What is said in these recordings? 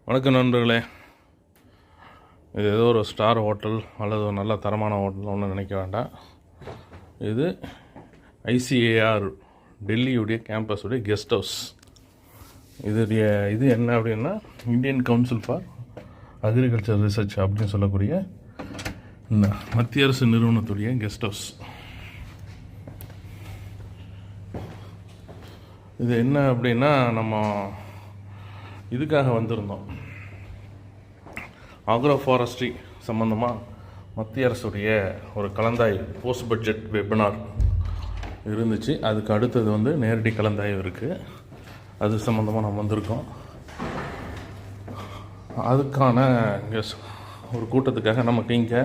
வணக்கம் நண்பர்களே. இது ஏதோ ஒரு ஸ்டார் ஹோட்டல் அல்லது ஒரு நல்ல தரமான ஹோட்டல் ஒன்றும் நினைக்க வேண்டாம். இது ஐசிஏஆர் டெல்லியுடைய கேம்பஸுடைய கெஸ்ட் ஹவுஸ். இது என்ன அப்படின்னா Indian council for agriculture research அப்படின்னு சொல்லக்கூடிய இந்த மத்திய அரசு நிறுவனத்துடைய கெஸ்ட் ஹவுஸ். இது என்ன அப்படின்னா நம்ம இதுக்காக வந்திருந்தோம். ஆக்ரோ ஃபாரஸ்ட்ரி சம்மந்தமாக மத்திய அரசுடைய ஒரு கலந்தாய்வு போஸ்ட் பட்ஜெட் வெபினார் இருந்துச்சு. அதுக்கு அடுத்தது நேரடி கலந்தாய்வு இருக்குது. அது சம்மந்தமாக நம்ம வந்திருக்கோம். அதுக்கான ஒரு கூட்டத்துக்காக நமக்கு இங்கே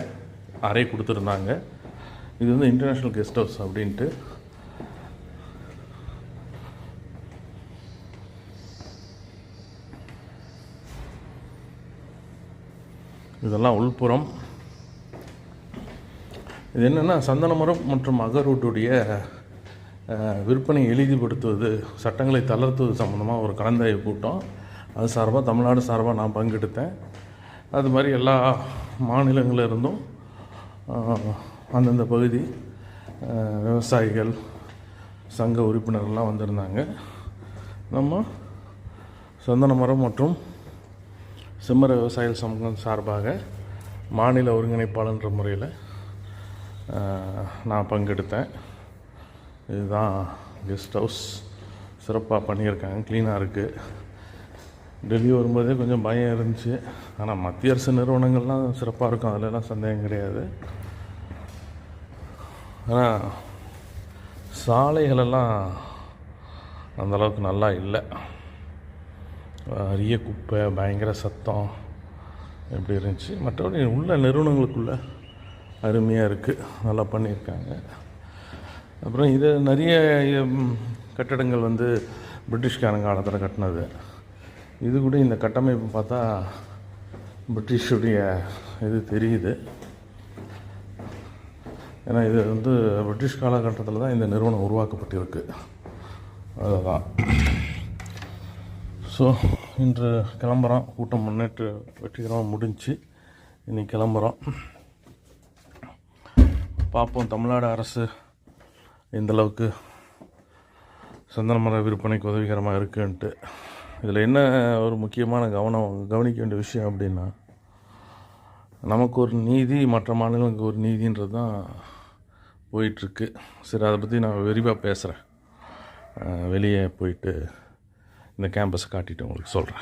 அறை கொடுத்துருந்தாங்க. இது இன்டர்நேஷ்னல் கெஸ்ட் ஹவுஸ் அப்படின்ட்டு. இதெல்லாம் உள்புறம். இது என்னென்னா சந்தன மரம் மற்றும் அகர்வுட்டுடைய விற்பனை எளிதிப்படுத்துவது, சட்டங்களை தளர்த்துவது சம்மந்தமாக ஒரு கலந்தாய்வு கூட்டம். அது சார்பாக தமிழ்நாடு சார்பாக நான் பங்கெடுத்தேன். அது மாதிரி எல்லா மாநிலங்களிலிருந்தும் அந்தந்த பகுதி விவசாயிகள் சங்க உறுப்பினர்கள்லாம் வந்திருந்தாங்க. நம்ம சந்தன மரம் மற்றும் செம்மர விவசாயிகள் சங்கம் சார்பாக மாநில ஒருங்கிணைப்பாளன்ற முறையில் நான் பங்கெடுத்தேன். இதுதான் கெஸ்ட் ஹவுஸ். சிறப்பாக பண்ணியிருக்காங்க, க்ளீனாக இருக்குது. டெல்லி வரும்போதே கொஞ்சம் பயம் இருந்துச்சு. ஆனால் மத்திய அரசு நிறுவனங்கள்லாம் சிறப்பாக இருக்கும், அதிலெல்லாம் சந்தேகம் கிடையாது. ஆனால் சாலைகளெல்லாம் அந்தளவுக்கு நல்லா இல்லை. நிறைய குப்பை, பயங்கர சத்தம் எப்படி இருந்துச்சு. மற்றபடி உள்ள நிறுவனங்களுக்குள்ளே அருமையாக இருக்குது, நல்லா பண்ணியிருக்காங்க. அப்புறம் இது நிறைய கட்டடங்கள் பிரிட்டிஷ்காரங்க காலத்தில் கட்டினது. இது கூட இந்த கட்டமைப்பு பார்த்தா பிரிட்டிஷுடைய இது தெரியுது. ஏன்னா இது பிரிட்டிஷ் காலகட்டத்தில் தான் இந்த நிறுவனம் உருவாக்கப்பட்டிருக்கு. அதுதான். ஸோ இன்று கிளம்புறோம். கூட்டம் முன்னேற்று வெற்றிகரமாக முடிஞ்சு இன்றைக்கி கிளம்புறோம். பார்ப்போம் தமிழ்நாடு அரசு எந்தளவுக்கு சந்தன மர விற்பனைக்கு உதவிகரமாக இருக்குன்ட்டு. இதில் என்ன ஒரு முக்கியமான கவனிக்க வேண்டிய விஷயம் அப்படின்னா, நமக்கு ஒரு நீதி, மற்ற மாநிலங்களுக்கு ஒரு நீதின்றது தான் போயிட்டுருக்கு. சரி, அதை பற்றி நான் விரிவாக பேசுகிறேன். வெளியே போயிட்டு இந்த கேம்பஸை காட்டிட்டு உங்களுக்கு சொல்கிறேன்.